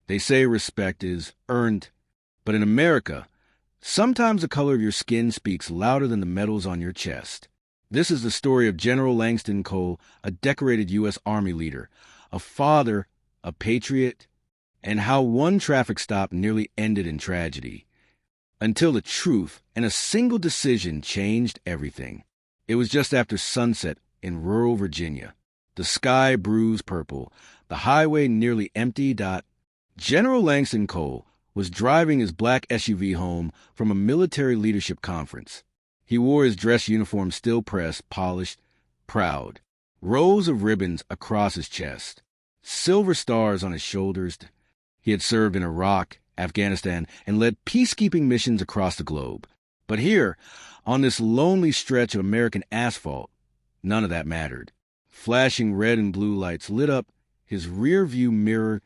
They say respect is earned, but in America, sometimes the color of your skin speaks louder than the medals on your chest. This is the story of General Langston Cole, a decorated U.S. Army leader, a father, a patriot, and how one traffic stop nearly ended in tragedy. Until the truth and a single decision changed everything. It was just after sunset in rural Virginia. The sky bruised purple, the highway nearly empty. General Langston Cole was driving his black SUV home from a military leadership conference. He wore his dress uniform still pressed, polished, proud. Rows of ribbons across his chest. Silver stars on his shoulders. He had served in Iraq, Afghanistan, and led peacekeeping missions across the globe. But here, on this lonely stretch of American asphalt, none of that mattered. Flashing red and blue lights lit up his rear-view mirror.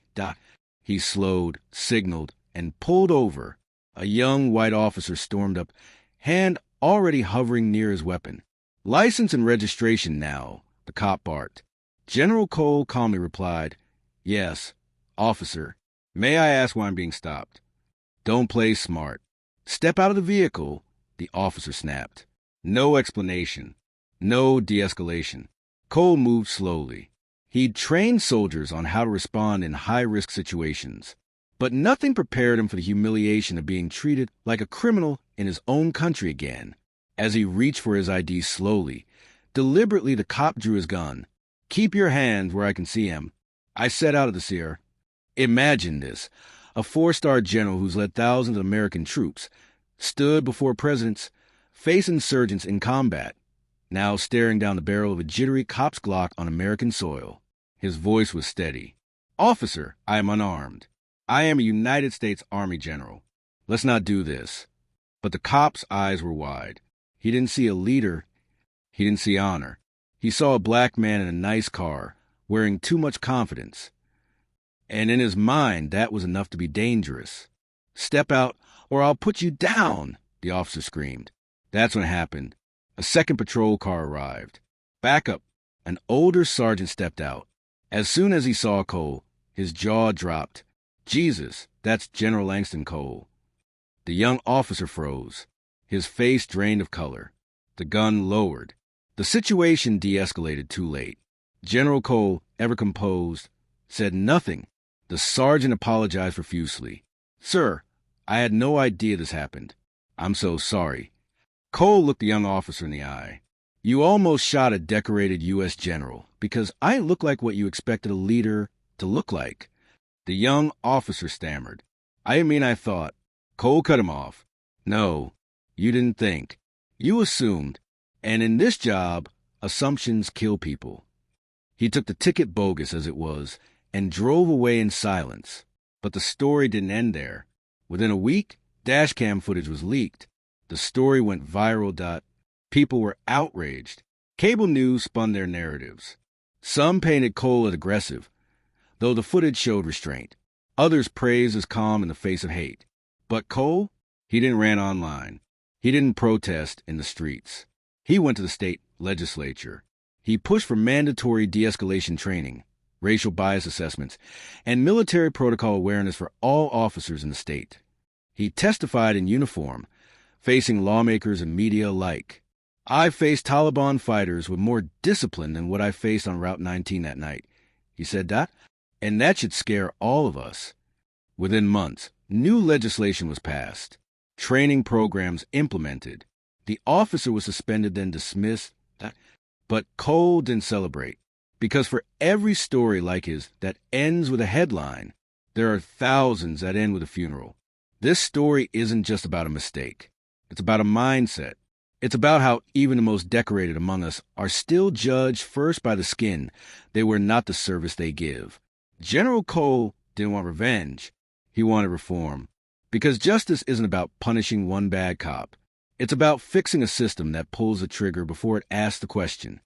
He slowed, signaled, and pulled over. A young white officer stormed up, hand already hovering near his weapon. "License and registration now," the cop barked. General Cole calmly replied, "Yes, officer. May I ask why I'm being stopped?" "Don't play smart. Step out of the vehicle," the officer snapped. No explanation. No de-escalation. Cole moved slowly. He'd trained soldiers on how to respond in high-risk situations, but nothing prepared him for the humiliation of being treated like a criminal in his own country again. As he reached for his ID slowly, deliberately the cop drew his gun. "Keep your hands where I can see him. I set out of the Sierra." Imagine this. A four-star general who's led thousands of American troops, stood before presidents, faced insurgents in combat, now staring down the barrel of a jittery cop's Glock on American soil. His voice was steady. "Officer, I am unarmed. I am a United States Army general. Let's not do this." But the cop's eyes were wide. He didn't see a leader. He didn't see honor. He saw a black man in a nice car, wearing too much confidence. And in his mind, that was enough to be dangerous. "Step out, or I'll put you down," the officer screamed. That's when it happened. A second patrol car arrived. "Back up." An older sergeant stepped out. As soon as he saw Cole, his jaw dropped. "Jesus, that's General Langston Cole." The young officer froze. His face drained of color. The gun lowered. The situation de-escalated too late. General Cole, ever composed, said nothing. The sergeant apologized profusely. "Sir, I had no idea this happened. I'm so sorry." Cole looked the young officer in the eye. "You almost shot a decorated U.S. general because I look like what you expected a leader to look like." The young officer stammered. I thought." Cole cut him off. "No, you didn't think. You assumed. And in this job, assumptions kill people." He took the ticket bogus as it was and drove away in silence. But the story didn't end there. Within a week, dashcam footage was leaked. The story went viral. People were outraged. Cable news spun their narratives. Some painted Cole as aggressive, though the footage showed restraint. Others praised his calm in the face of hate. But Cole, he didn't rant online. He didn't protest in the streets. He went to the state legislature. He pushed for mandatory de-escalation training, racial bias assessments, and military protocol awareness for all officers in the state. He testified in uniform, facing lawmakers and media alike. "I faced Taliban fighters with more discipline than what I faced on Route 19 that night," he said that, and that should scare all of us. Within months, new legislation was passed, training programs implemented. The officer was suspended, then dismissed. But Cole didn't celebrate, because for every story like his that ends with a headline, there are thousands that end with a funeral. This story isn't just about a mistake. It's about a mindset. It's about how even the most decorated among us are still judged first by the skin they wear, not the service they give. General Cole didn't want revenge. He wanted reform. Because justice isn't about punishing one bad cop. It's about fixing a system that pulls the trigger before it asks the question,